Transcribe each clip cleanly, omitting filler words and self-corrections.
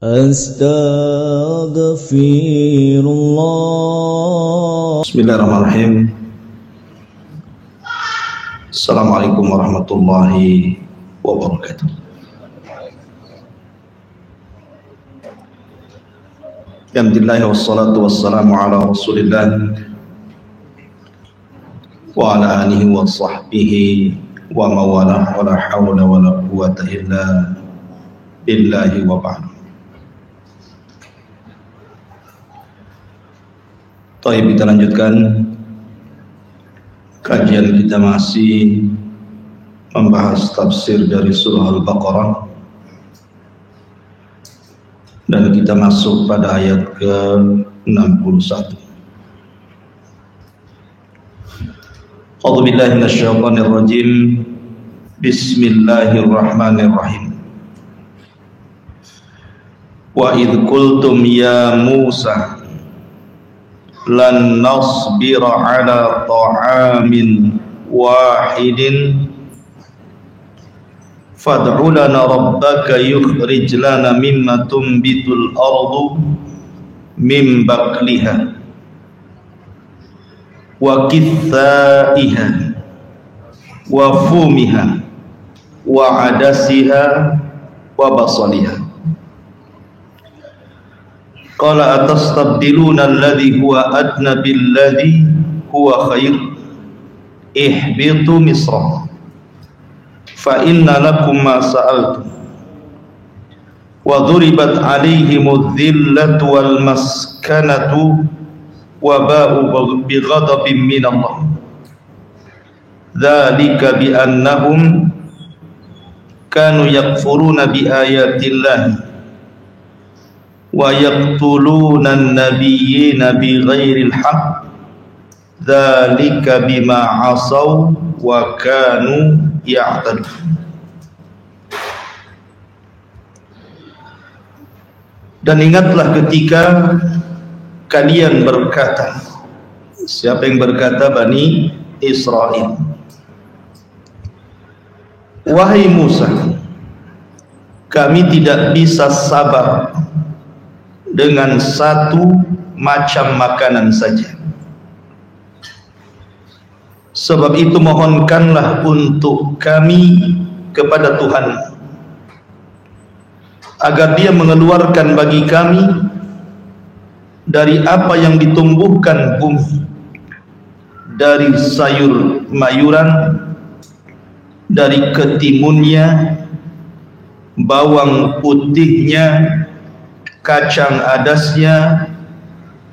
Astaghfirullah. Bismillahirrahmanirrahim. Assalamualaikum warahmatullahi wabarakatuh. Alhamdulillah wassalatu wassalamu ala Rasulillah wa ala alihi wa sahbihi wa mawalah wa la hawla wa la quwwata illa billahi wa ba'd. Baik, kita lanjutkan kajian kita, masih membahas tafsir dari surah Al-Baqarah, dan kita masuk pada ayat ke-61. A'udzu billahi minasyaitonir rajim. Bismillahirrahmanirrahim. Wa idh qultum ya Musa lan nasbira ala ta'amin wahidin fad'u lana rabbaka yukhrij lana mimma tunbitul ardu min baqliha wa kithaiha wa fumiha wa adasiha wa basaliha. Qala atastabdiluna alladhi huwa adna billadhi huwa khair ihbitu misra fa inna lakum ma sa'altum wa dhuribat alayhimudh dhillatu wal maskanatu wa ba'u bighadabin minallah dzalika bi annahum kanu yakfuruna bi ayatillahi wa yaqtuluna an-nabiyyina bighairil haqq dzalika bima 'asaw wa kanu ya'tadun. Dan ingatlah ketika kalian berkata, siapa yang berkata? Bani Israel. Wahai Musa, kami tidak bisa sabar dengan satu macam makanan saja. Sebab itu mohonkanlah untuk kami kepada Tuhan agar Dia mengeluarkan bagi kami dari apa yang ditumbuhkan bumi, dari sayur mayuran, dari ketimunnya, bawang putihnya, kacang adasnya,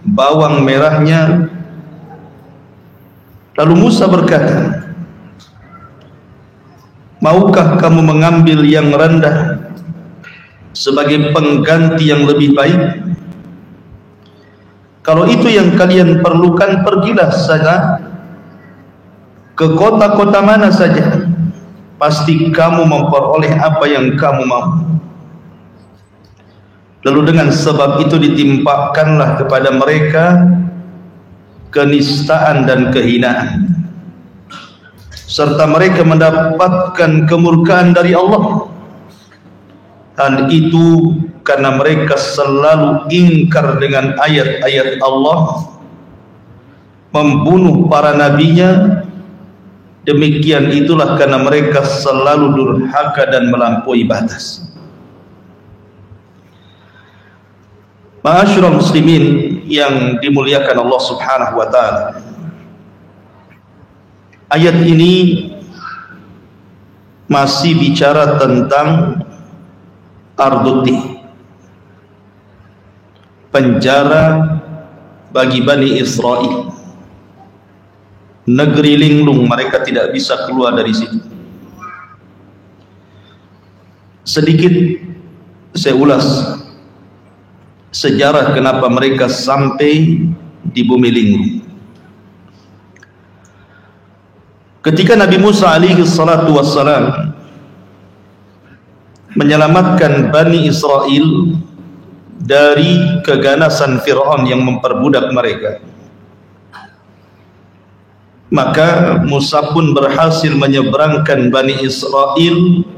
bawang merahnya. Lalu Musa berkata, maukah kamu mengambil yang rendah sebagai pengganti yang lebih baik? Kalau itu yang kalian perlukan, pergilah sana ke kota-kota mana saja, pasti kamu memperoleh apa yang kamu mau. Lalu dengan sebab itu ditimpakanlah kepada mereka kenistaan dan kehinaan, serta mereka mendapatkan kemurkaan dari Allah. Hal itu karena mereka selalu ingkar dengan ayat-ayat Allah, membunuh para nabinya. Demikian itulah karena mereka selalu durhaka dan melampaui batas. Ma'asyiral muslimin yang dimuliakan Allah Subhanahu wa taala, ayat ini masih bicara tentang Arduti, penjara bagi Bani Israel, negeri linglung, mereka tidak bisa keluar dari situ. Sedikit saya ulas sejarah kenapa mereka sampai di bumi linglung. Ketika Nabi Musa alaihi salatu wassalam menyelamatkan Bani Israel dari keganasan Fir'aun yang memperbudak mereka, maka Musa pun berhasil menyeberangkan Bani Israel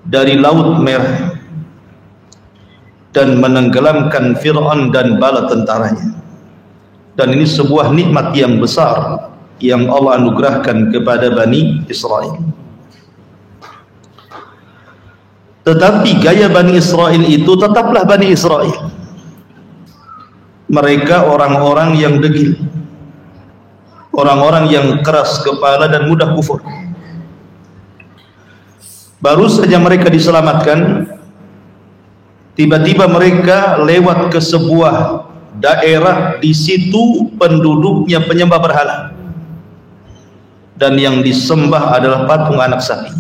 dari Laut Merah dan menenggelamkan Fir'aun dan bala tentaranya. Dan ini sebuah nikmat yang besar yang Allah anugerahkan kepada Bani Israel. Tetapi gaya Bani Israel itu tetaplah Bani Israel. Mereka orang-orang yang degil, orang-orang yang keras kepala dan mudah kufur. Baru saja mereka diselamatkan, tiba-tiba mereka lewat ke sebuah daerah, di situ penduduknya penyembah berhala, dan yang disembah adalah patung anak sapi.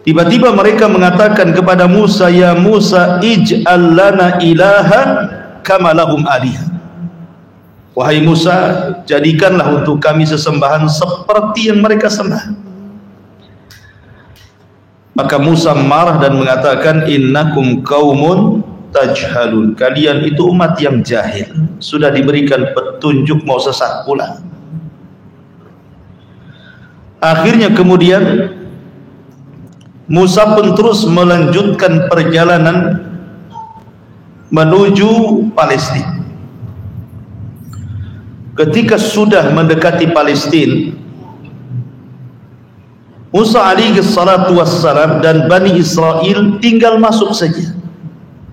Tiba-tiba mereka mengatakan kepada Musa, "Ya Musa, ij'al lana ilahan kama lahum alihah." Wahai Musa, jadikanlah untuk kami sesembahan seperti yang mereka sembah. Maka Musa marah dan mengatakan, "Innakum qaumun tajhalun." Kalian itu umat yang jahil, sudah diberikan petunjuk mau sesat pula. Akhirnya kemudian Musa pun terus melanjutkan perjalanan menuju Palestina. Ketika sudah mendekati Palestina, Musa alaihi salatu wassalam dan Bani Israel tinggal masuk saja.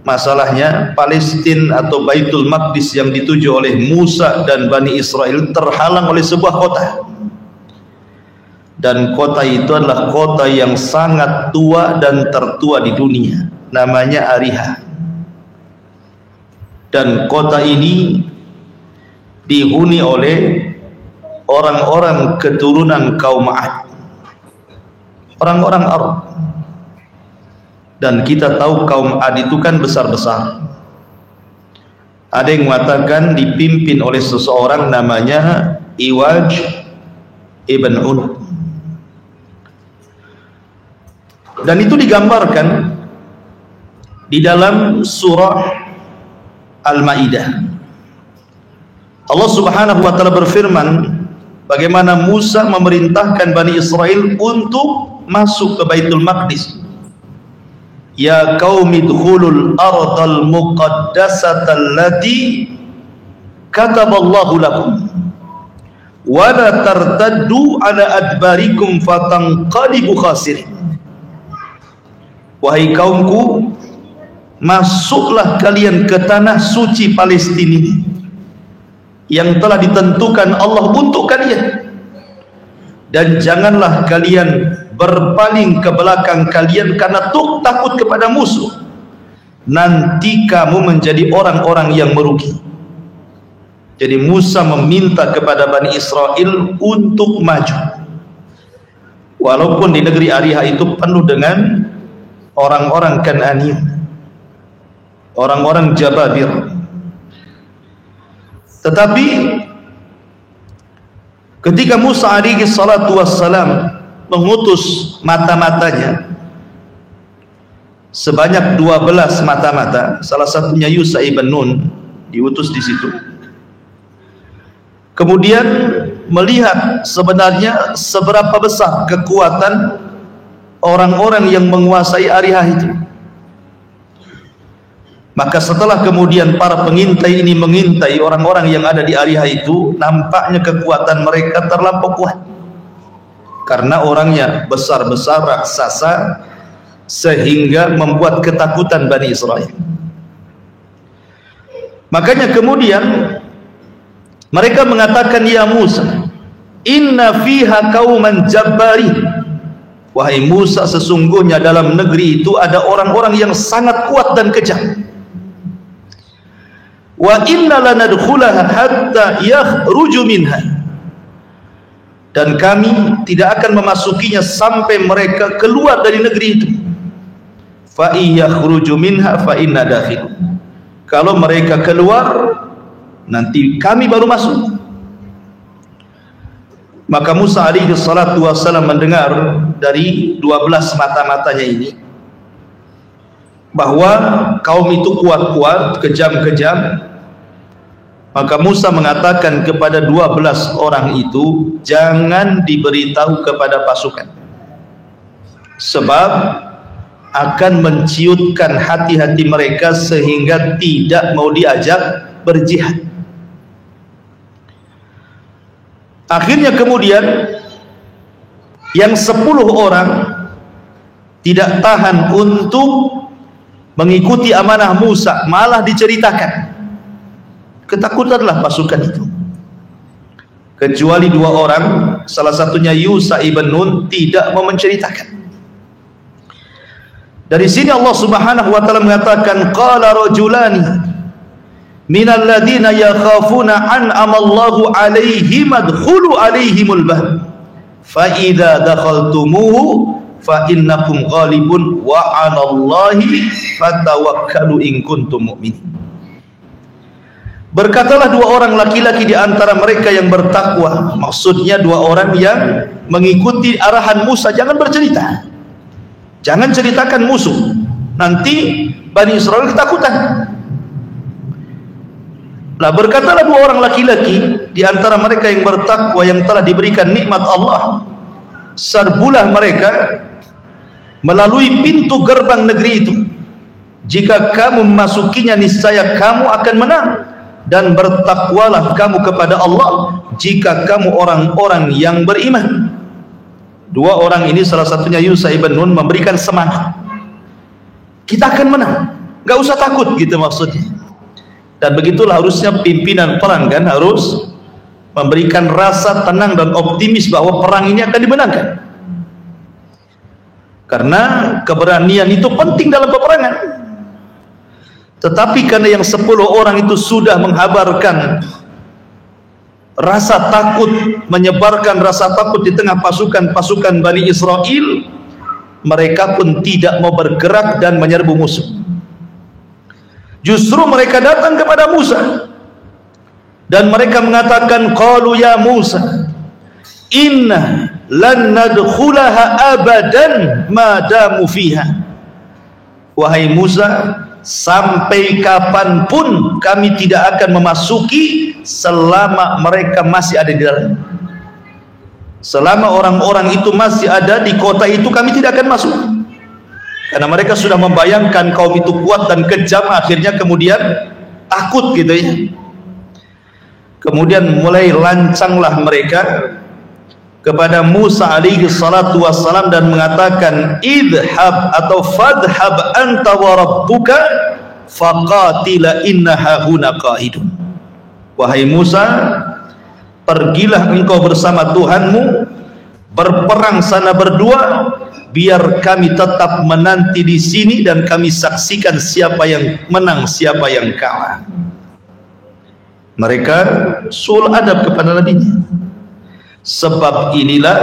Masalahnya Palestina atau Baitul Maqdis yang dituju oleh Musa dan Bani Israel terhalang oleh sebuah kota. Dan kota itu adalah kota yang sangat tua dan tertua di dunia, namanya Ariha. Dan kota ini dihuni oleh orang-orang keturunan kaum Ad, orang-orang Arab. Dan kita tahu kaum Ad itu kan besar-besar. Ada yang mengatakan dipimpin oleh seseorang namanya Iwaj ibn Unuk. Dan itu digambarkan di dalam surah Al-Maidah. Allah Subhanahu wa taala berfirman bagaimana Musa memerintahkan Bani Israel untuk masuk ke Baitul Maqdis. Ya qaumi dkhulul ardal muqaddasata allati kataballahu lakum wa la tartaddu ala adbarikum fatanqalibu khasirin. Wahai kaumku, masuklah kalian ke tanah suci Palestina ini yang telah ditentukan Allah untuk kalian, dan janganlah kalian berpaling ke belakang kalian karena takut kepada musuh. Nanti kamu menjadi orang-orang yang merugi. Jadi Musa meminta kepada Bani Israel untuk maju, walaupun di negeri Ariha itu penuh dengan orang-orang Kan'ani, orang-orang Jababir. Tetapi ketika Musa alaihi salatu wassalam mengutus mata-matanya sebanyak 12 mata-mata, salah satunya Yusha ibn Nun diutus di situ. Kemudian melihat sebenarnya seberapa besar kekuatan orang-orang yang menguasai Ariha itu. Maka setelah kemudian para pengintai ini mengintai orang-orang yang ada di Ariha itu, nampaknya kekuatan mereka terlampau kuat karena orangnya besar-besar raksasa sehingga membuat ketakutan Bani Israel. Makanya kemudian mereka mengatakan, "Ya Musa, inna fiha qauman jabbarin." Wahai Musa, sesungguhnya dalam negeri itu ada orang-orang yang sangat kuat dan kejam. Wa inna lanadkhulaha hatta yakhruju minha. Dan kami tidak akan memasukinya sampai mereka keluar dari negeri itu. Fa yakhruju minha fa inna dakhil. Kalau mereka keluar, nanti kami baru masuk. Maka Musa alaihi salatu wassalam mendengar dari 12 mata-matanya ini bahwa kaum itu kuat-kuat, kejam-kejam. Maka Musa mengatakan kepada 12 orang itu, jangan diberitahu kepada pasukan, sebab akan menciutkan hati-hati mereka sehingga tidak mau diajak berjihad. Akhirnya kemudian yang 10 orang tidak tahan untuk mengikuti amanah Musa, malah diceritakan ketakutanlah pasukan itu, kecuali 2 orang, salah satunya Yusha ibn Nun, tidak mau menceritakan. Dari sini Allah Subhanahu wa taala mengatakan, qala rajulani minal ladina yakhafuna an'ama Allahu 'alaihim adkhulu 'alaihimul bahr fa idza dakhaltumuhu fa innakum ghalibun wa 'alallahi fatawakkalu in kuntum mu'minin. Berkatalah 2 orang laki-laki di antara mereka yang bertakwa, maksudnya 2 orang yang mengikuti arahan Musa, jangan bercerita, jangan ceritakan musuh, nanti Bani Israel ketakutan. Lah berkatalah 2 orang laki-laki di antara mereka yang bertakwa, yang telah diberikan nikmat Allah, serbulah mereka melalui pintu gerbang negeri itu. Jika kamu memasukinya, niscaya kamu akan menang, dan bertakwalah kamu kepada Allah jika kamu orang-orang yang beriman. 2 orang ini, salah satunya Yusha ibn Nun, memberikan semangat, kita akan menang, gak usah takut, gitu maksudnya. Dan begitulah harusnya pimpinan perang kan, harus memberikan rasa tenang dan optimis bahwa perang ini akan dimenangkan, karena keberanian itu penting dalam peperangan. Tetapi karena yang 10 orang itu sudah menghabarkan rasa takut, menyebarkan rasa takut di tengah pasukan Bani Israel, mereka pun tidak mau bergerak dan menyerbu musuh. Justru mereka datang kepada Musa dan mereka mengatakan, qalu ya Musa inna lan nadkhulaha abadan ma damu fiha. Wahai Musa, sampai kapanpun kami tidak akan memasuki selama mereka masih ada di dalam. Selama orang-orang itu masih ada di kota itu, kami tidak akan masuk, karena mereka sudah membayangkan kaum itu kuat dan kejam. Akhirnya kemudian takut gitu ya. Kemudian mulai lancanglah mereka kepada Musa alaihi salatu wassalam dan mengatakan, idhab atau fadhhab anta wa rabbuka faqatila inna hahuna qa'idun. Wahai Musa, pergilah engkau bersama Tuhanmu, berperang sana berdua, biar kami tetap menanti di sini dan kami saksikan siapa yang menang, siapa yang kalah. Mereka sul adab kepada nabinya. Sebab inilah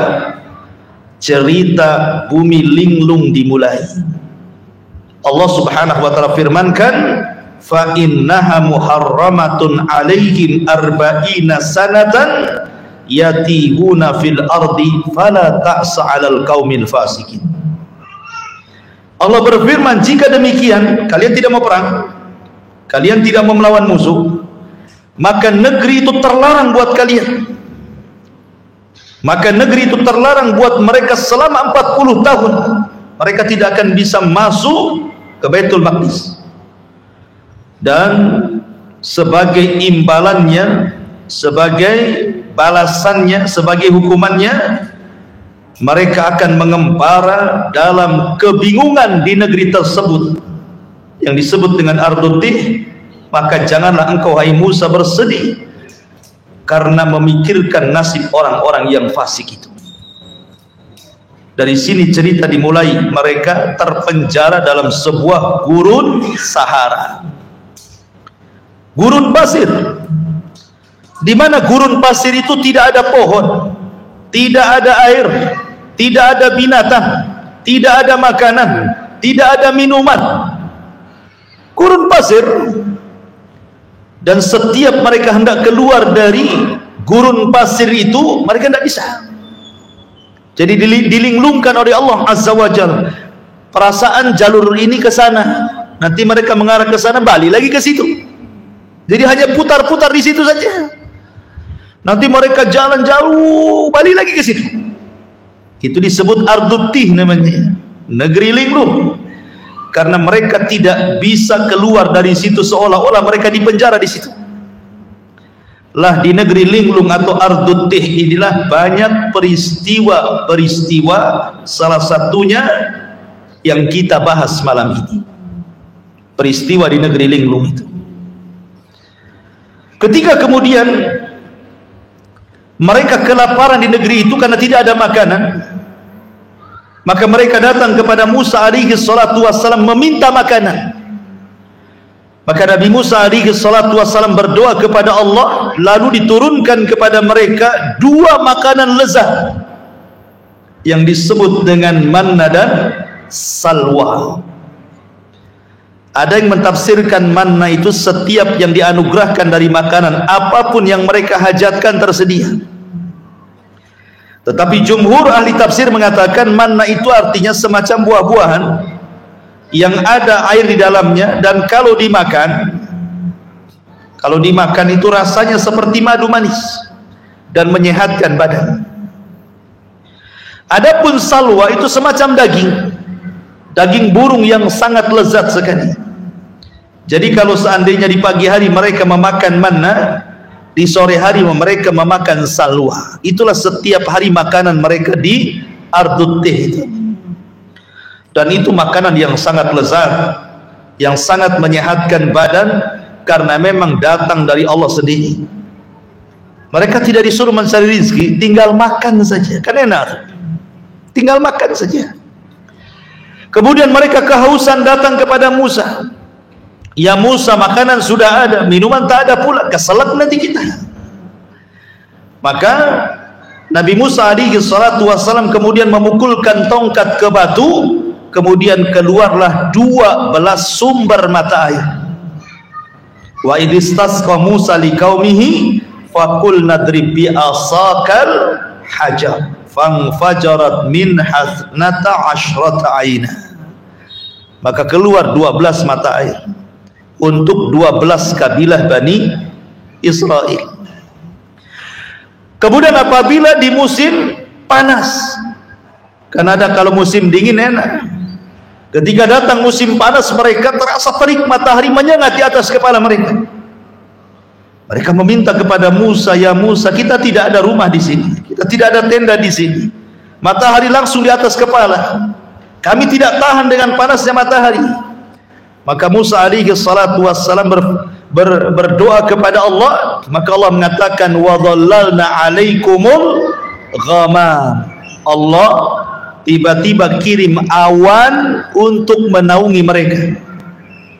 cerita bumi linglung dimulai. Allah Subhanahu wa taala firmankan, fa innaha muharramatun alaihim arba'ina sanatan yatihuna fil ardi fala ta'sa 'alal qaumil fasikin. Allah berfirman, jika demikian kalian tidak mau perang, kalian tidak mau melawan musuh, maka negeri itu terlarang buat kalian. Maka negeri itu terlarang buat mereka selama 40 tahun. Mereka tidak akan bisa masuk ke Baitul Maqdis. Dan sebagai imbalannya, sebagai balasannya, sebagai hukumannya, mereka akan mengembara dalam kebingungan di negeri tersebut yang disebut dengan Ardutih. Maka janganlah engkau, hai Musa, bersedih karena memikirkan nasib orang-orang yang fasik itu. Dari sini cerita dimulai, mereka terpenjara dalam sebuah gurun Sahara, gurun pasir, di mana gurun pasir itu tidak ada pohon, tidak ada air, tidak ada binatang, tidak ada makanan, tidak ada minuman. Gurun pasir. Dan setiap mereka hendak keluar dari gurun pasir itu, mereka tidak bisa. Jadi dilinglungkan oleh Allah Azza wa Jalla. Perasaan jalur ini ke sana, nanti mereka mengarah ke sana, balik lagi ke situ. Jadi hanya putar-putar di situ saja. Nanti mereka jalan jauh, balik lagi ke situ. Itu disebut Ardutih namanya, negeri linglung. karena mereka tidak bisa keluar dari situ, seolah-olah mereka dipenjara di situ. Lah di negeri linglung atau Ardut Tih inilah banyak peristiwa-peristiwa, salah satunya yang kita bahas malam ini. Peristiwa di negeri linglung itu. Ketika kemudian mereka kelaparan di negeri itu karena tidak ada makanan, maka mereka datang kepada Musa alaihi salatu wassalam meminta makanan. Maka Nabi Musa alaihi salatu wassalam berdoa kepada Allah, lalu diturunkan kepada mereka dua makanan lezat yang disebut dengan manna dan salwa. Ada yang mentafsirkan manna itu setiap yang dianugerahkan dari makanan, apapun yang mereka hajatkan tersedia. Tetapi jumhur ahli tafsir mengatakan manna itu artinya semacam buah-buahan yang ada air di dalamnya, dan kalau dimakan itu rasanya seperti madu manis dan menyehatkan badan. Adapun salwa itu semacam daging burung yang sangat lezat sekali. Jadi kalau seandainya di pagi hari mereka memakan manna, di sore hari mereka memakan salwa. Itulah setiap hari makanan mereka di Ardut Tih itu. Dan itu makanan yang sangat lezat, yang sangat menyehatkan badan, karena memang datang dari Allah sendiri. Mereka tidak disuruh mencari rezeki, tinggal makan saja, kan enak, tinggal makan saja. Kemudian mereka kehausan datang kepada Musa. Ya Musa, makanan sudah ada, minuman tak ada pula, keselak nanti kita. Maka Nabi Musa alaihi salatu wassalam kemudian memukulkan tongkat ke batu, kemudian keluarlah 12 sumber mata air. Wa idistasqa Musa liqaumihi faqul nadrib bi asakal hajar fanfajarat min hasnata asyrata aina. Maka keluar 12 mata air untuk 12 kabilah Bani Israel. Kemudian apabila di musim panas, karena ada kalau musim dingin enak, ketika datang musim panas mereka terasa terik matahari menyengat di atas kepala mereka. Mereka meminta kepada Musa, ya Musa, kita tidak ada rumah di sini, kita tidak ada tenda di sini, matahari langsung di atas kepala, kami tidak tahan dengan panasnya matahari. Maka Musa alaihi salatu wassalam berdoa kepada Allah, maka Allah mengatakan wa dhallalna alaikumul ghamam. Allah tiba-tiba kirim awan untuk menaungi mereka,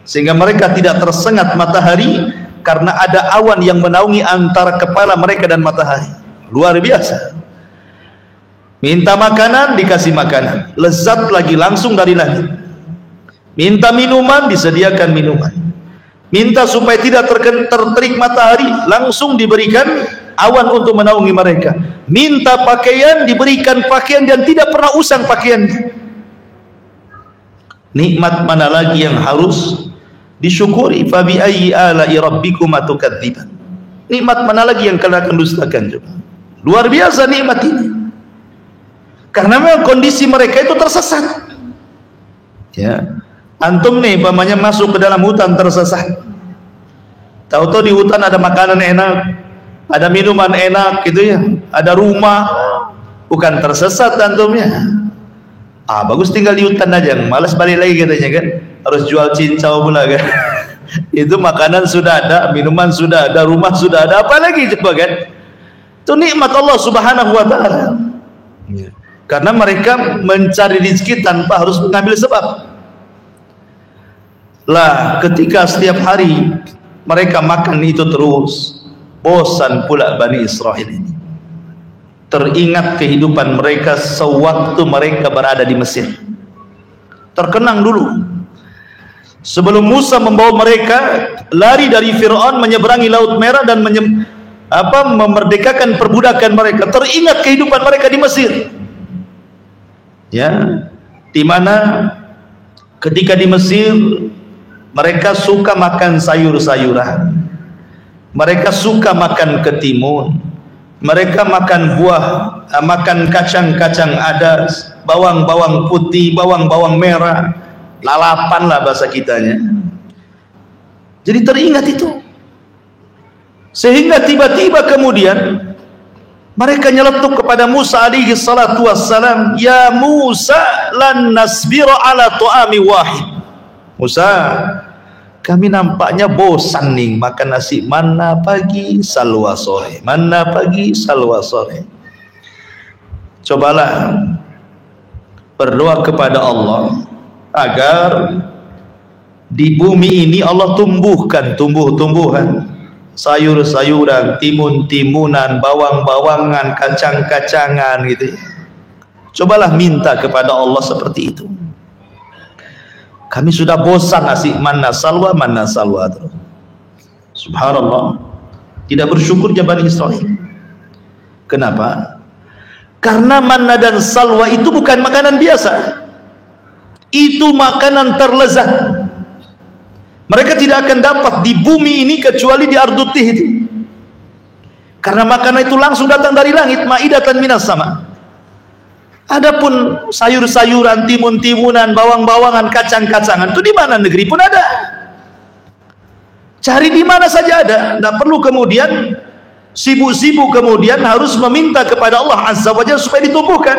sehingga mereka tidak tersengat matahari karena ada awan yang menaungi antara kepala mereka dan matahari. Luar biasa. Minta makanan, dikasih makanan, lezat lagi langsung dari langit. Minta minuman, disediakan minuman. Minta supaya tidak terterik matahari, langsung diberikan awan untuk menaungi mereka. Minta pakaian, diberikan pakaian dan tidak pernah usang pakaiannya. Nikmat mana lagi yang harus disyukuri? Fa bi ayyi ala'i rabbikuma tukadziban. Nikmat mana lagi yang kalian akan dustakan? Luar biasa nikmat ini. Karena memang kondisi mereka itu tersesat. Ya. Antum nih pamannya masuk ke dalam hutan tersesat. Tahu-tahu di hutan ada makanan enak, ada minuman enak gitu ya, ada rumah, bukan tersesat antumnya. Bagus tinggal di hutan aja, malas balik lagi katanya kan, harus jual cincau pula kan. Itu makanan sudah ada, minuman sudah ada, rumah sudah ada, apa lagi coba kan? Itu nikmat Allah Subhanahu wa taala. Karena mereka mencari rezeki tanpa harus mengambil sebab. Lah ketika setiap hari mereka makan itu terus, bosan pula Bani Israel ini. Teringat kehidupan mereka sewaktu mereka berada di Mesir. Terkenang dulu sebelum Musa membawa mereka lari dari Fir'aun, menyeberangi Laut Merah dan memerdekakan perbudakan mereka. Teringat kehidupan mereka di Mesir, ya, di mana ketika di Mesir mereka suka makan sayur-sayuran, mereka suka makan ketimun, mereka makan buah, makan kacang-kacang adas, bawang-bawang putih, bawang-bawang merah, lalapan lah bahasa kitanya. Jadi teringat itu, sehingga tiba-tiba kemudian mereka nyeletuk kepada Musa alaihi salatu wassalam, ya Musa lan nasbira ala tu'ami wahid. Musa, kami nampaknya bosan nih makan nasi mana pagi salwa sore, mana pagi salwa sore. Cobalah berdoa kepada Allah agar di bumi ini Allah tumbuhkan tumbuh-tumbuhan, sayur-sayuran, timun-timunan, bawang-bawangan, kacang-kacangan gitu. Cobalah minta kepada Allah seperti itu. Kami sudah bosan nasi mana salwa terus. Subhanallah, tidak bersyukurnya Bani Israel. Kenapa? Karena manna dan salwa itu bukan makanan biasa, itu makanan terlezat. Mereka tidak akan dapat di bumi ini kecuali di Ardutih itu, karena makanan itu langsung datang dari langit, maidatan minas sama. Adapun sayur-sayuran, timun-timunan, bawang-bawangan, kacang-kacangan itu di mana negeri pun ada, cari di mana saja ada. Tidak perlu kemudian sibuk-sibuk kemudian harus meminta kepada Allah Azza wa Jalla supaya ditumbuhkan.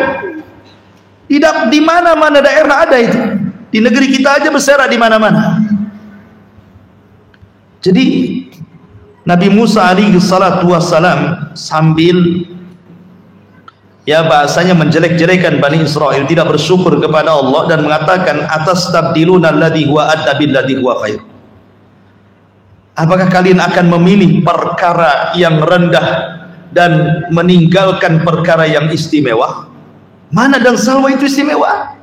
Tidak, di mana-mana daerah ada itu. Di negeri kita aja berserak di mana-mana. Jadi Nabi Musa alaihi salatu wassalam sambil ya bahasanya menjelek-jelekan Bani Israel, tidak bersyukur kepada Allah dan mengatakan, atastabdiluna alladhi huwa adna billadhi huwa khair. Apakah kalian akan memilih perkara yang rendah dan meninggalkan perkara yang istimewa? Mana dan salwa itu istimewa.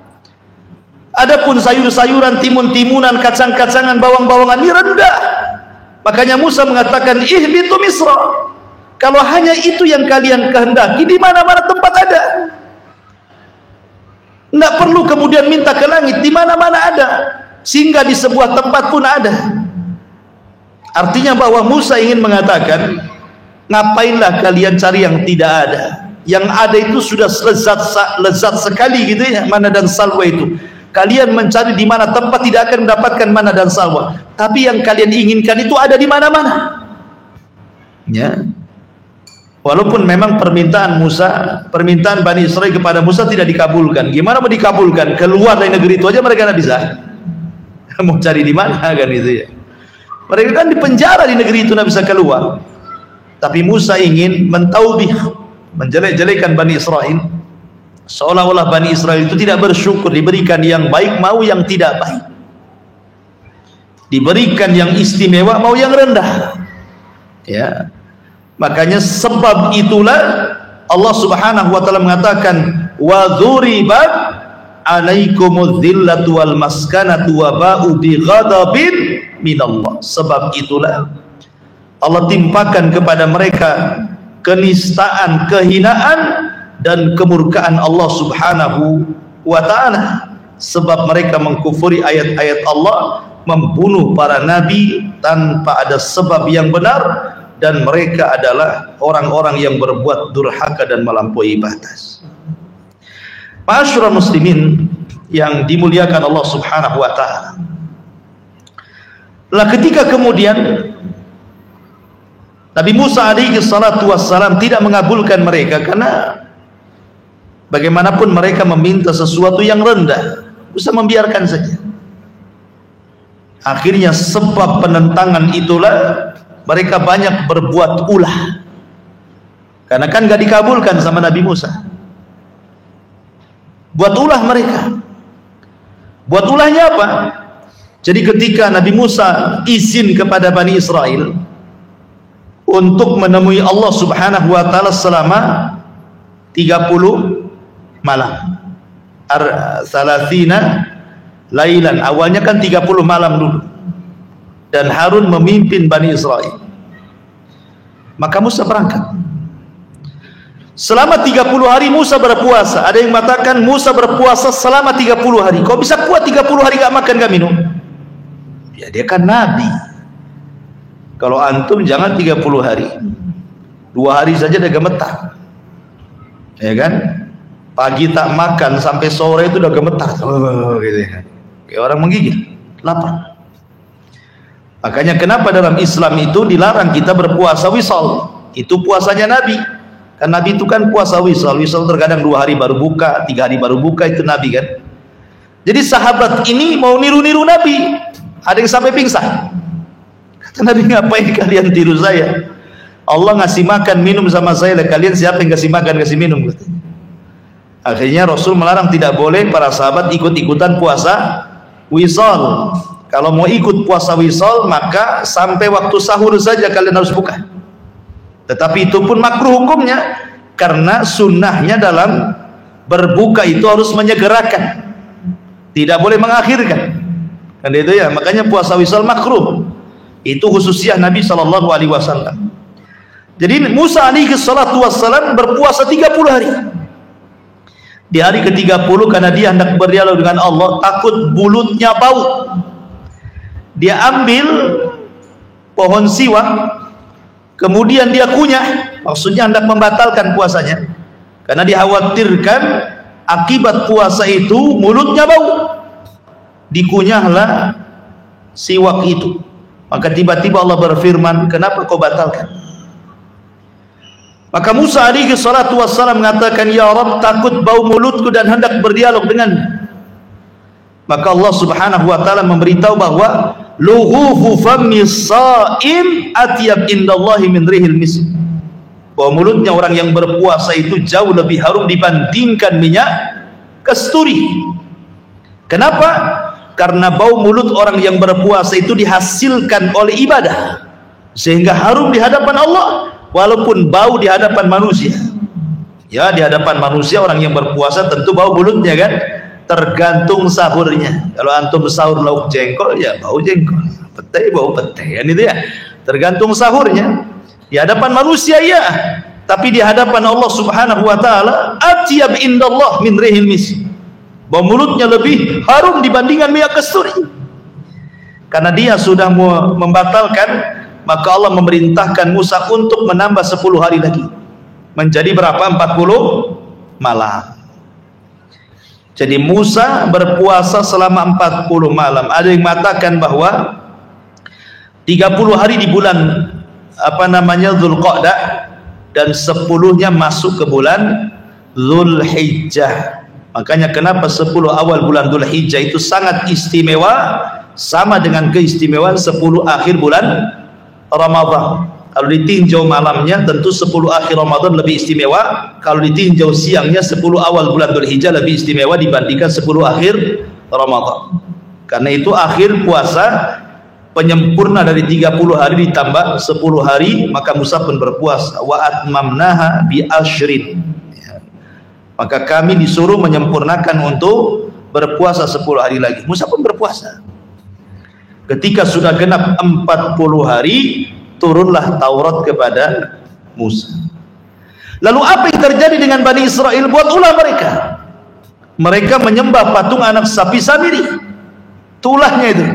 Adapun sayur-sayuran, timun-timunan, kacang-kacangan, bawang-bawangan ini rendah. Makanya Musa mengatakan, ihbitu Misra. Kalau hanya itu yang kalian kehendaki, di mana-mana tempat ada. Tidak perlu kemudian minta ke langit, di mana-mana ada. Sehingga di sebuah tempat pun ada. Artinya bahwa Musa ingin mengatakan, ngapainlah kalian cari yang tidak ada. Yang ada itu sudah lezat sekali gitu ya, mana dan salwa itu. Kalian mencari di mana tempat tidak akan mendapatkan mana dan salwa. Tapi yang kalian inginkan itu ada di mana-mana. Ya. Walaupun memang permintaan Bani Israel kepada Musa tidak dikabulkan. Gimana mau dikabulkan? Keluar dari negeri itu aja mereka tidak bisa. Mau cari di mana kan itu ya. Mereka kan di penjara di negeri itu tidak bisa keluar. Tapi Musa ingin mentaubih, menjelek-jelekan Bani Israel, seolah-olah Bani Israel itu tidak bersyukur, diberikan yang baik mau yang tidak baik, diberikan yang istimewa mau yang rendah. Ya, makanya sebab itulah Allah Subhanahu wa taala mengatakan, wa dzuribat alaikumudz dzillatu wal maskanatu wa ba'u bi ghadabin minallah. Sebab itulah Allah timpakan kepada mereka kenistaan, kehinaan dan kemurkaan Allah Subhanahu wa taala, sebab mereka mengkufuri ayat-ayat Allah, membunuh para nabi tanpa ada sebab yang benar, dan mereka adalah orang-orang yang berbuat durhaka dan melampaui batas. Ma'asyiral muslimin yang dimuliakan Allah Subhanahu wa taala. Lah ketika kemudian Nabi Musa alaihi salatu wassalam tidak mengabulkan mereka, karena bagaimanapun mereka meminta sesuatu yang rendah, bisa membiarkan saja. Akhirnya sebab penentangan itulah mereka banyak berbuat ulah, karena kan gak dikabulkan sama Nabi Musa. Buat ulah mereka. Buat ulahnya apa? Jadi ketika Nabi Musa izin kepada Bani Israel untuk menemui Allah Subhanahu wa taala selama 30 malam, salasina lailan, awalnya kan 30 malam dulu, dan Harun memimpin Bani Israel. Maka Musa berangkat. Selama 30 hari Musa berpuasa. Ada yang mengatakan Musa berpuasa selama 30 hari. Kok bisa kuat 30 hari gak makan gak minum? Ya dia kan Nabi. Kalau antum jangan 30 hari, 2 hari saja udah gemetar, ya kan? Pagi tak makan sampai sore itu udah gemetar, gitu ya. kayak orang menggigil, lapar. Makanya kenapa dalam Islam itu dilarang kita berpuasa wisal? Itu puasanya Nabi. Kan Nabi itu kan puasa wisal. Wisal terkadang 2 hari baru buka, 3 hari baru buka, itu Nabi kan. Jadi sahabat ini mau niru-niru Nabi. Ada yang sampai pingsan. Kata Nabi, ngapain kalian tiru saya? Allah ngasih makan minum sama saya, kalian siapa yang kasih makan kasih minum? Akhirnya Rasul melarang, tidak boleh para sahabat ikut-ikutan puasa wisal. Kalau mau ikut puasa wisal, maka sampai waktu sahur saja kalian harus buka. Tetapi itu pun makruh hukumnya, karena sunnahnya dalam berbuka itu harus menyegerakan, tidak boleh mengakhirkan. Kan itu ya, makanya puasa wisal makruh. Itu khususnya Nabi SAW. Jadi Musa alaihi salatu wassalam berpuasa 30 hari. Di hari ke-30 karena dia hendak berdialog dengan Allah, takut mulutnya bau, dia ambil pohon siwak, kemudian dia kunyah, maksudnya hendak membatalkan puasanya, karena dikhawatirkan akibat puasa itu mulutnya bau. Dikunyahlah siwak itu, maka tiba-tiba Allah berfirman, kenapa kau batalkan? Maka Musa alaihi salatu wassalam mengatakan, ya Rabb, takut bau mulutku dan hendak berdialog denganmu. Maka Allah subhanahu wa ta'ala memberitahu bahwa lughufu fammis sha'im atyab indallahi min rihil misk, bahwa mulutnya orang yang berpuasa itu jauh lebih harum dibandingkan minyak kasturi. Kenapa? Karena bau mulut orang yang berpuasa itu dihasilkan oleh ibadah, sehingga harum di hadapan Allah, walaupun bau di hadapan manusia. Ya, di hadapan manusia orang yang berpuasa tentu bau mulutnya kan, tergantung sahurnya. Kalau antum sahur lauk jengkol, ya bau jengkol. Petai, bau petai, kan itu ya. Tergantung sahurnya. Di hadapan manusia ya, tapi di hadapan Allah subhanahu wa ta'ala, atyab indallah min rihil misk, bau mulutnya lebih harum dibandingkan minyak kasturi. Karena dia sudah membatalkan, maka Allah memerintahkan Musa untuk menambah 10 hari lagi, menjadi berapa? 40 malam. Jadi Musa berpuasa selama 40 malam. Ada yang mengatakan bahwa 30 hari di bulan Dzulqa'dah, dan 10-nya masuk ke bulan Dzulhijjah. Makanya kenapa 10 awal bulan Dzulhijjah itu sangat istimewa, sama dengan keistimewaan 10 akhir bulan Ramadan. Kalau ditinjau malamnya tentu 10 akhir Ramadan lebih istimewa. Kalau ditinjau siangnya 10 awal bulan Dzulhijjah lebih istimewa dibandingkan 10 akhir Ramadan. Karena itu akhir puasa penyempurna dari 30 hari ditambah 10 hari, maka Musa pun berpuasa. Wa atmamnaha bi asyrin. Ya. Maka kami disuruh menyempurnakan untuk berpuasa 10 hari lagi. Musa pun berpuasa. Ketika sudah genap 40 hari, turunlah Taurat kepada Musa. Lalu apa yang terjadi dengan Bani Israel? Buat ulah mereka. Mereka menyembah patung anak sapi Samiri. Tulahnya itu.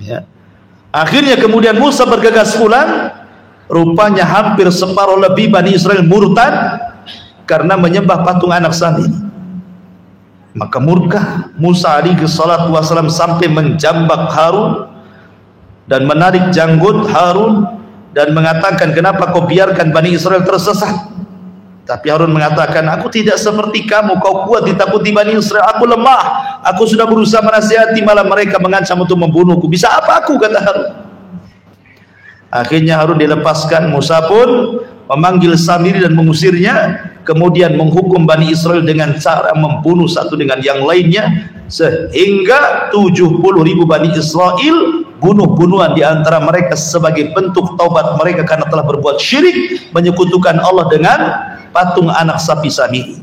Ya. Akhirnya kemudian Musa bergegas pulang. Rupanya hampir separuh lebih Bani Israel murtad karena menyembah patung anak Samiri. Maka murka Musa alaihi salatu wasallam sampai menjambak Harun dan menarik janggut Harun dan mengatakan, kenapa kau biarkan Bani Israel tersesat? Tapi Harun mengatakan, aku tidak seperti kamu, kau kuat ditakuti Bani Israel, aku lemah, aku sudah berusaha menasihati, malah mereka mengancam untuk membunuhku. Bisa apa aku, kata Harun. Akhirnya Harun dilepaskan. Musa pun memanggil Samiri dan mengusirnya, kemudian menghukum Bani Israel dengan cara membunuh satu dengan yang lainnya, sehingga 70.000 Bani Israel bunuh-bunuhan di antara mereka sebagai bentuk taubat mereka karena telah berbuat syirik, menyekutukan Allah dengan patung anak sapi Samiri.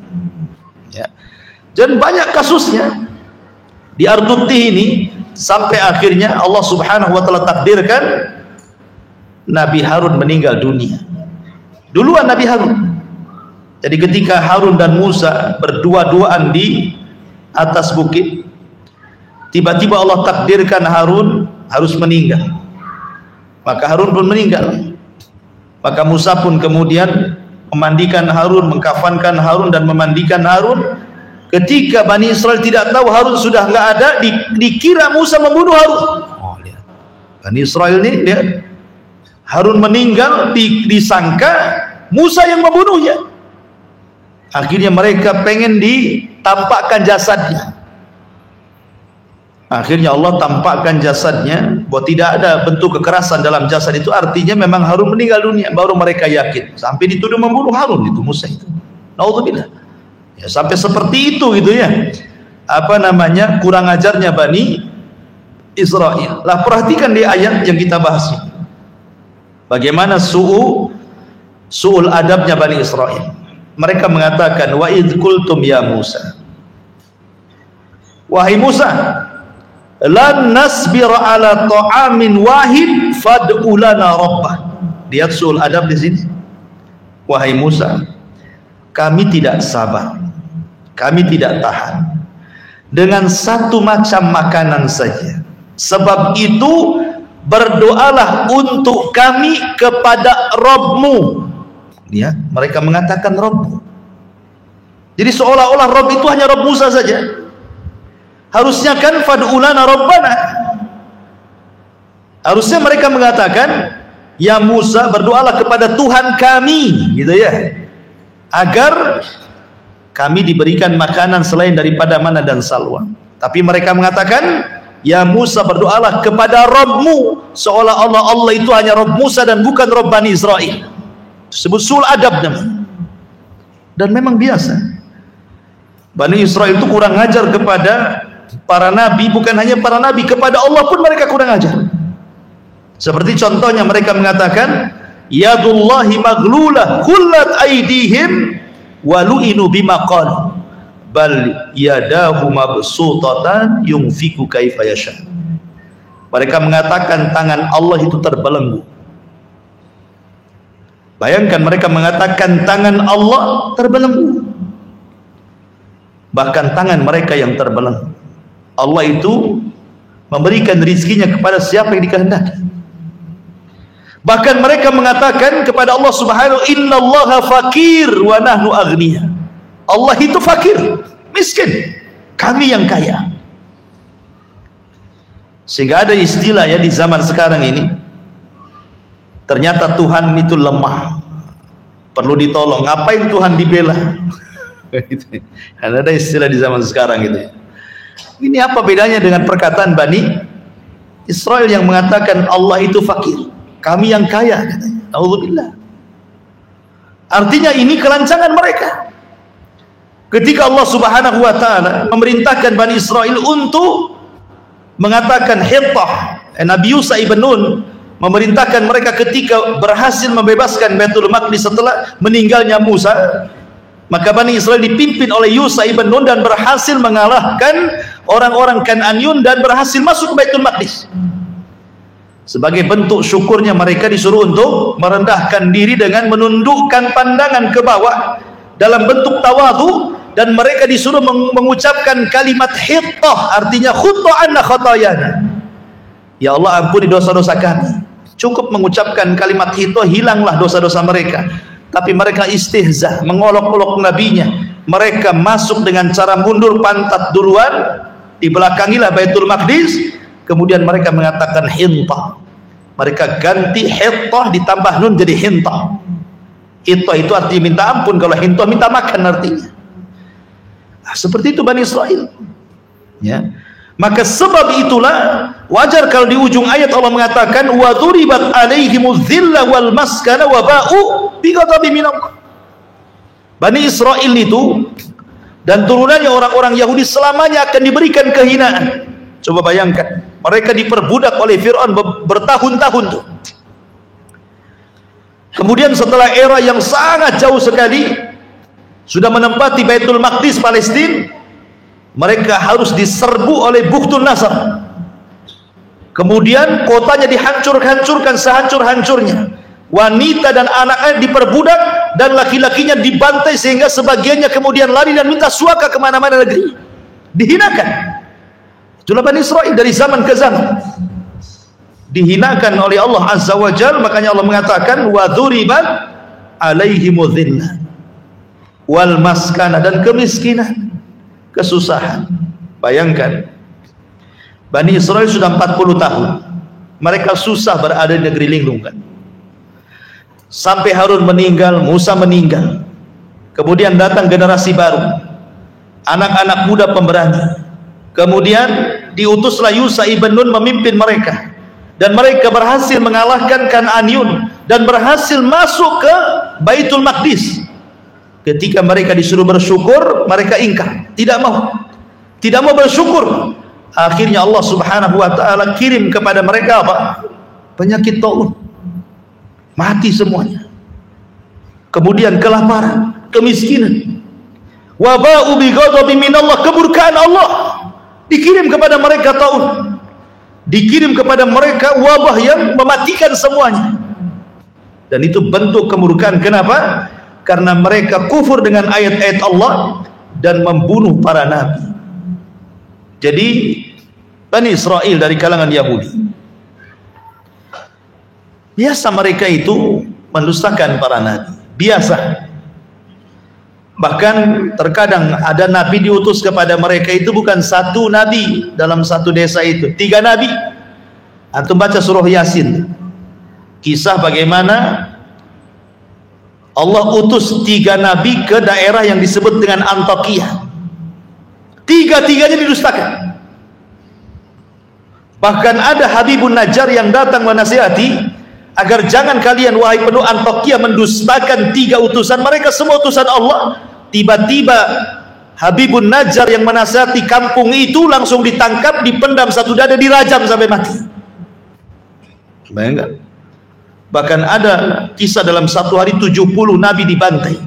Ya. Dan banyak kasusnya di Arduti ini, sampai akhirnya Allah subhanahu wa ta'ala takdirkan Nabi Harun meninggal dunia. Duluan Nabi Harun. Jadi ketika Harun dan Musa berdua-duaan di atas bukit, tiba-tiba Allah takdirkan Harun harus meninggal. Maka Harun pun meninggal. Maka Musa pun kemudian memandikan Harun, mengkafankan Harun dan memandikan Harun, Ketika Bani Israel tidak tahu Harun sudah nggak ada, dikira Musa membunuh Harun. Oh, lihat. Bani Israel ini lihat, Harun meninggal, disangka Musa yang membunuhnya. Akhirnya mereka pengen ditampakkan jasadnya. Akhirnya Allah tampakkan jasadnya, bahwa tidak ada bentuk kekerasan dalam jasad itu, artinya memang Harun meninggal dunia. Baru mereka yakin, sampai dituduh membunuh Harun itu Musa itu. Naudzubillah. Ya, sampai seperti itu gitu ya. Apa namanya, kurang ajarnya Bani Israel. Lah perhatikan di ayat yang kita bahas ini. Bagaimana su'ul adabnya Bani Israel. Mereka mengatakan, wa idh qultum ya Musa, wahai Musa, lan nasbira ala ta'amin wahid fad'u lana rabbah. Lihat su'ul adab di sini. Wahai Musa, kami tidak sabar, kami tidak tahan dengan satu macam makanan saja. Sebab itu berdoalah untuk kami kepada Rabbmu. Ya, mereka mengatakan Rabbmu. Jadi seolah-olah Rabb itu hanya Rabb Musa saja. Harusnya kan fad'ulana Rabbana. Harusnya mereka mengatakan, ya Musa, berdoalah kepada Tuhan kami, gitu ya, agar kami diberikan makanan selain daripada mana dan salwa. Tapi mereka mengatakan, ya Musa, berdoalah kepada Rabbmu, seolah-olah Allah itu hanya Rabb Musa dan bukan Rabb Bani Israel. Disebut sul adab namanya. Dan memang biasa Bani Israel itu kurang ajar kepada para nabi, bukan hanya para nabi, kepada Allah pun mereka kurang ajar. Seperti contohnya mereka mengatakan, yadullahi maglulah kullat aidihim walu'inu bima qalu bal yadahu mabsutatan yunfiku kaifa yasha. Mereka mengatakan tangan Allah itu terbelenggu. Bayangkan mereka mengatakan tangan Allah terbelenggu. Bahkan tangan mereka yang terbelenggu. Allah itu memberikan rizkinya kepada siapa yang dikehendaki. Bahkan mereka mengatakan kepada Allah Subhanahu, innallaha fakir wa nahnu aghniya. Allah itu fakir, miskin, kami yang kaya. Sehingga ada istilah ya di zaman sekarang ini, ternyata Tuhan itu lemah, perlu ditolong. Ngapain Tuhan dibela? Ada istilah di zaman sekarang gitu ya. Ini apa bedanya dengan perkataan Bani Israel yang mengatakan Allah itu fakir, kami yang kaya, katanya. Alhamdulillah. Artinya ini kelancangan mereka. Ketika Allah Subhanahu wa taala memerintahkan Bani Israel untuk mengatakan hittah, Nabi Yusha ibn Nun memerintahkan mereka ketika berhasil membebaskan Baitul Maqdis setelah meninggalnya Musa, maka Bani Israel dipimpin oleh Yusha ibn Nun dan berhasil mengalahkan orang-orang Kan'aniyun dan berhasil masuk ke Baitul Maqdis. Sebagai bentuk syukurnya mereka disuruh untuk merendahkan diri dengan menundukkan pandangan ke bawah dalam bentuk tawadhu, dan mereka disuruh mengucapkan kalimat hittah, artinya khutta anna khatayana. Ya Allah, ampuni dosa-dosa kami. Cukup mengucapkan kalimat hittah, hilanglah dosa-dosa mereka. Tapi mereka istihza, mengolok-olok nabinya. Mereka masuk dengan cara mundur pantat duluan, dibelakangilah Baitul Maqdis. Kemudian mereka mengatakan hintah. Mereka ganti hittah ditambah nun jadi hintah. Hittah itu artinya minta ampun, kalau hintah minta makan artinya. Nah, seperti itu Bani Israel. Ya. Maka sebab itulah wajar kalau di ujung ayat Allah mengatakan wa duribat alaihimuz zillah wal maskana wa ba'u bi ghadabin minallah. Bani Israel itu dan turunannya orang-orang Yahudi selamanya akan diberikan kehinaan. Coba bayangkan, mereka diperbudak oleh Fir'aun bertahun-tahun tuh. Kemudian setelah era yang sangat jauh sekali sudah menempati Baitul Maqdis Palestina, mereka harus diserbu oleh Bukhtun Nasr. Kemudian kotanya dihancur-hancurkan sehancur-hancurnya. Wanita dan anak-anak diperbudak dan laki-lakinya dibantai sehingga sebagiannya kemudian lari dan minta suaka kemana-mana negeri. Dihinakan. Itulah Bani Israel dari zaman ke zaman. Dihinakan oleh Allah Azza wa Jalla, makanya Allah mengatakan wa dzuribat alaihimudz zillah wal maskana, dan kemiskinan. kesusahan. Bayangkan, Bani Israel sudah 40 tahun mereka susah berada di negeri lingkungan, sampai Harun meninggal, Musa meninggal, kemudian datang generasi baru, anak-anak muda pemberani, kemudian diutuslah Yusha ibn Nun memimpin mereka, dan mereka berhasil mengalahkan Kan'aniyun dan berhasil masuk ke Baitul Maqdis. Ketika mereka disuruh bersyukur, mereka ingkar, tidak mau bersyukur. Akhirnya Allah Subhanahu wa taala kirim kepada mereka apa? Penyakit taun. Mati semuanya. Kemudian kelaparan, kemiskinan. Waba'u bi ghadabin minallah, kemurkaan Allah dikirim kepada mereka taun. Dikirim kepada mereka wabah yang mematikan semuanya. Dan itu bentuk kemurkaan. Kenapa? Karena mereka kufur dengan ayat-ayat Allah dan membunuh para nabi. Jadi Bani Israel dari kalangan Yahudi, biasa mereka itu mendustakan para nabi, biasa. Bahkan terkadang ada nabi diutus kepada mereka itu bukan satu nabi dalam satu desa itu, 3 nabi. Antum baca surah Yasin, kisah bagaimana Allah utus 3 nabi ke daerah yang disebut dengan Antakya. 3-tiganya didustakan. Bahkan ada Habibun Najjar yang datang menasihati agar jangan kalian wahai penduduk Antakya mendustakan 3 utusan, mereka semua utusan Allah. Tiba-tiba Habibun Najjar yang menasihati kampung itu langsung ditangkap, dipendam satu dada, dirajam sampai mati. Bayangkan. Bahkan ada kisah dalam satu hari 70 nabi dibantai.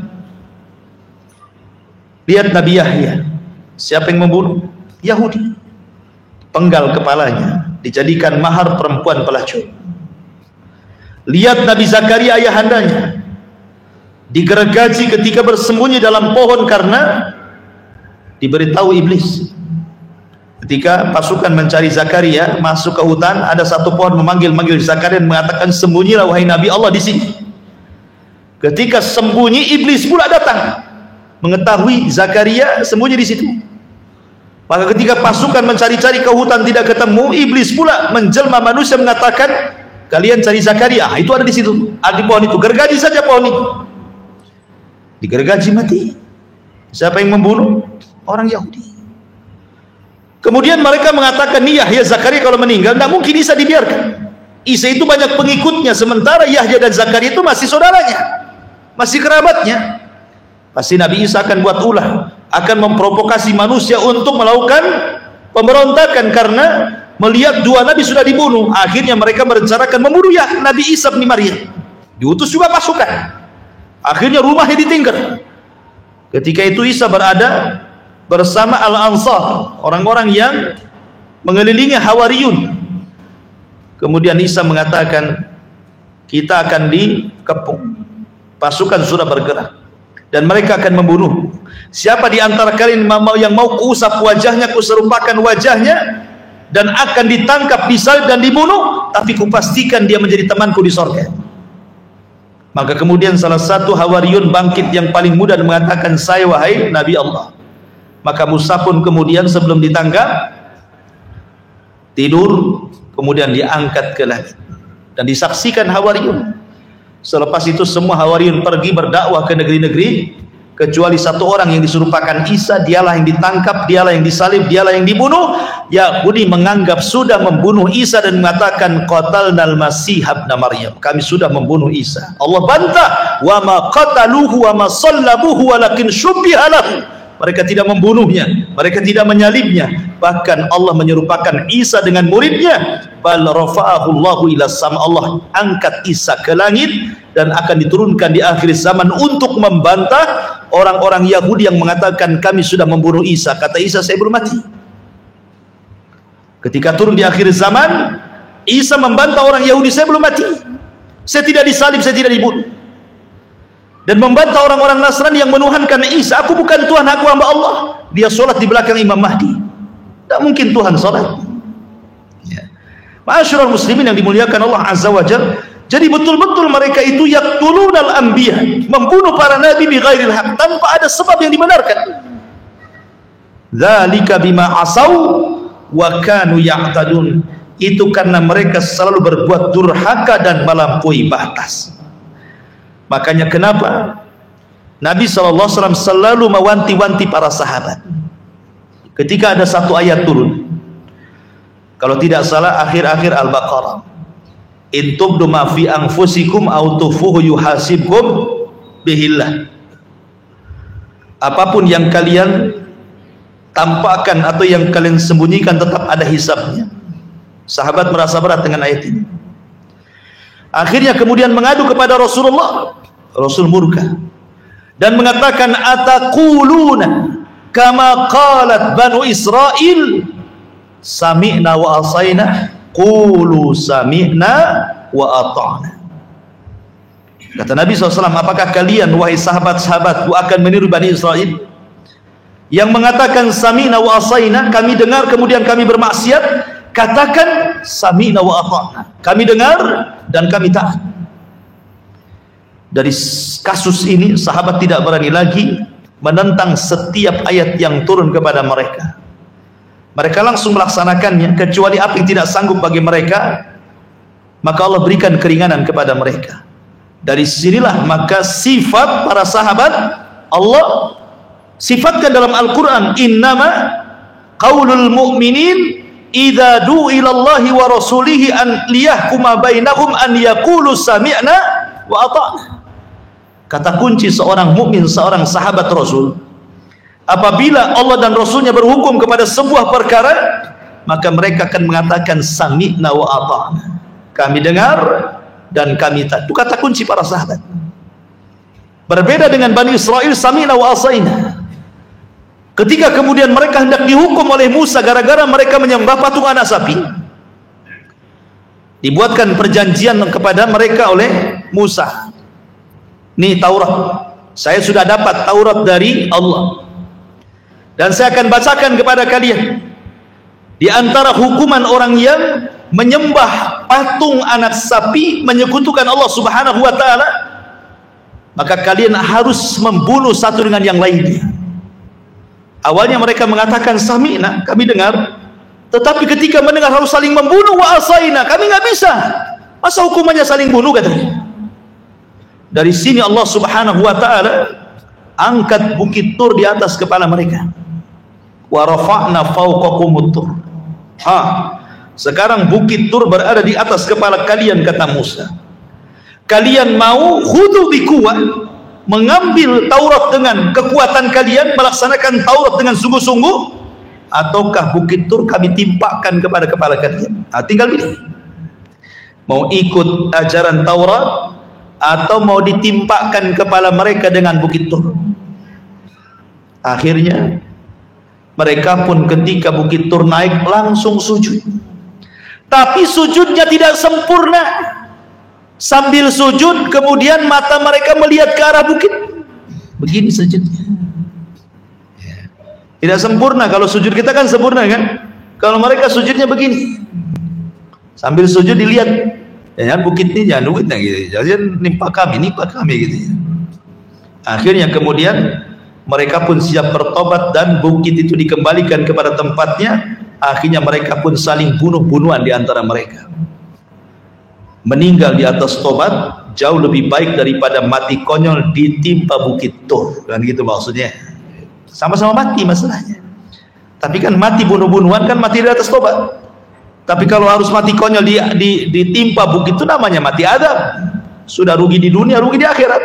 Lihat Nabi Yahya, siapa yang membunuh? Yahudi. Penggal kepalanya, dijadikan mahar perempuan pelacur. Lihat Nabi Zakaria ayahandanya, digergaji ketika bersembunyi dalam pohon karena diberitahu iblis. Ketika pasukan mencari Zakaria masuk ke hutan, ada satu pohon memanggil-manggil Zakaria dan mengatakan, sembunyilah wahai Nabi Allah di sini. Ketika sembunyi, iblis pula datang mengetahui Zakaria sembunyi di situ. Maka ketika pasukan mencari-cari ke hutan tidak ketemu, iblis pula menjelma manusia mengatakan, kalian cari Zakaria, itu ada di situ, ada di pohon itu, gergaji saja pohon itu. Digergaji mati. Siapa yang membunuh? Orang Yahudi. Kemudian mereka mengatakan, nih Yahya Zakaria kalau meninggal tidak mungkin Isa dibiarkan. Isa itu banyak pengikutnya, sementara Yahya dan Zakaria itu masih saudaranya, masih kerabatnya. Pasti Nabi Isa akan buat ulah, akan memprovokasi manusia untuk melakukan pemberontakan karena melihat 2 nabi sudah dibunuh. Akhirnya mereka merencanakan membunuh Nabi Isa bin Maryam. Diutus juga pasukan. Akhirnya rumahnya ditinggal. Ketika itu Isa berada bersama Al-Ansar, orang-orang yang mengelilingi Hawariyun. Kemudian Isa mengatakan, kita akan dikepung, pasukan sudah bergerak dan mereka akan membunuh. Siapa di antara kalian yang mau kuusap wajahnya, kuserumpakan wajahnya, dan akan ditangkap, disalib dan dibunuh, tapi kupastikan dia menjadi temanku di sorga. Maka kemudian salah satu Hawariyun bangkit yang paling muda dan mengatakan, saya wahai Nabi Allah. Maka Musa pun kemudian sebelum ditangkap tidur, kemudian diangkat ke langit dan disaksikan Hawariyun. Selepas itu semua Hawariyun pergi berdakwah ke negeri-negeri, kecuali satu orang yang diserupakan Isa, dialah yang ditangkap, dialah yang disalib, dialah yang dibunuh. Yahudi menganggap sudah membunuh Isa dan mengatakan, qatalnal masih ibn Maryam, kami sudah membunuh Isa. Allah bantah, wa ma qataluhu wa ma sallabuhu walakin syubbiha lahu. Mereka tidak membunuhnya, mereka tidak menyalibnya, bahkan Allah menyerupakan Isa dengan muridnya. Bal rafa'ahu Allahu ila sama, Allah angkat Isa ke langit dan akan diturunkan di akhir zaman untuk membantah orang-orang Yahudi yang mengatakan kami sudah membunuh Isa. Kata Isa, saya belum mati. Ketika turun di akhir zaman, Isa membantah orang Yahudi, saya belum mati, saya tidak disalib, saya tidak dibunuh. Dan membantah orang-orang Nasrani yang menuhankan Isa, aku bukan Tuhan, aku hamba Allah. Dia sholat di belakang Imam Mahdi, tidak mungkin Tuhan sholat. Ya. Ma'asyiral muslimin yang dimuliakan Allah Azza wa Jalla, jadi betul-betul mereka itu yaqtulunal anbiya, membunuh para nabi bighairil haq, tanpa ada sebab yang dibenarkan. Dzalika bima asaw wa kanu ya'tadun. Itu karena mereka selalu berbuat durhaka dan melampaui batas. Makanya kenapa Nabi SAW selalu mewanti-wanti para sahabat. Ketika ada satu ayat turun, kalau tidak salah akhir-akhir Al-Baqarah, in tubdu ma fi anfusikum aw tufuhu yuhasibkum bihillah. Apapun yang kalian tampakkan atau yang kalian sembunyikan tetap ada hisabnya. Sahabat merasa berat dengan ayat ini. Akhirnya kemudian mengadu kepada Rasulullah. Rasul murka dan mengatakan, ataquluna kama qalat banu Israel sami'na wa asaina, qulu sami'na wa ata'na. Kata Nabi SAW, apakah kalian wahai sahabat-sahabatku akan meniru Bani Israel yang mengatakan sami'na wa asaina, kami dengar kemudian kami bermaksiat? Katakan sami'na wa ata'na, kami dengar dan kami taat. Dari kasus ini sahabat tidak berani lagi menentang setiap ayat yang turun kepada mereka. Mereka langsung melaksanakannya, kecuali apa yang tidak sanggup bagi mereka, maka Allah berikan keringanan kepada mereka. Dari sinilah maka sifat para sahabat Allah sifatkan dalam Al-Quran, innama qaulul mu'minin idza du'u ilallahi wa rasulihi an liyahkuma bainahum an yaqulu sami'na wa ata'na. Kata kunci seorang mukmin, seorang sahabat Rasul, apabila Allah dan Rasulnya berhukum kepada sebuah perkara, maka mereka akan mengatakan sami'na wa ata'na, kami dengar dan kami taat. Itu kata kunci para sahabat. Berbeda dengan Bani Israel, sami'na wa asaina. Ketika kemudian mereka hendak dihukum oleh Musa gara-gara mereka menyembah patung anak sapi, dibuatkan perjanjian kepada mereka oleh Musa. Nih Taurat, saya sudah dapat Taurat dari Allah, dan saya akan bacakan kepada kalian. Di antara hukuman orang yang menyembah patung anak sapi, menyekutukan Allah Subhanahu wa ta'ala, maka kalian harus membunuh satu dengan yang lainnya. Awalnya mereka mengatakan sami'na, kami dengar, tetapi ketika mendengar harus saling membunuh, wa asaina, kami nggak bisa. Masa hukumannya saling bunuh katanya. Dari sini Allah Subhanahu wa ta'ala angkat bukit Tur di atas kepala mereka. Wa rafa'na fawqakumut Tur. Sekarang bukit Tur berada di atas kepala kalian, kata Musa. Kalian mau khudu bikuwah, mengambil Taurat dengan kekuatan kalian, melaksanakan Taurat dengan sungguh-sungguh, ataukah bukit Tur kami timpakan kepada kepala kalian? Tinggal pilih, mau ikut ajaran Taurat atau mau ditimpakan kepala mereka dengan bukit Tur. Akhirnya mereka pun ketika bukit Tur naik langsung sujud, tapi sujudnya tidak sempurna. Sambil sujud kemudian mata mereka melihat ke arah bukit, begini sujudnya, tidak sempurna. Kalau sujud kita kan sempurna kan, kalau mereka sujudnya begini, sambil sujud dilihat, jangan bukit ini, jangan duitnya gitu, jangan nimpa kami gitu. Akhirnya kemudian mereka pun siap bertobat dan bukit itu dikembalikan kepada tempatnya. Akhirnya mereka pun saling bunuh-bunuhan di antara mereka. Meninggal di atas tobat jauh lebih baik daripada mati konyol ditimpa bukit Tur, kan gitu maksudnya. Sama-sama mati masalahnya, tapi kan mati bunuh-bunuhan kan mati di atas tobat. Tapi kalau harus mati konyol ditimpa bukit itu namanya mati adab. Sudah rugi di dunia, rugi di akhirat.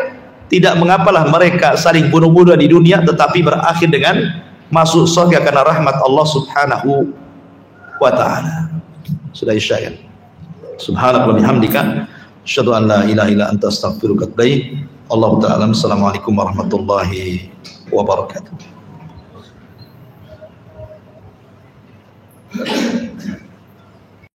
Tidak mengapalah mereka saling bunuh-bunuhan di dunia, tetapi berakhir dengan masuk surga karena rahmat Allah Subhanahu wa ta'ala. Sudah isya kan? Subhanallah wa bihamdika asyhadu an la ilaha illa anta astaghfiruka wa atubu ilaik. Allahu ta'ala. Assalamualaikum warahmatullahi wabarakatuh.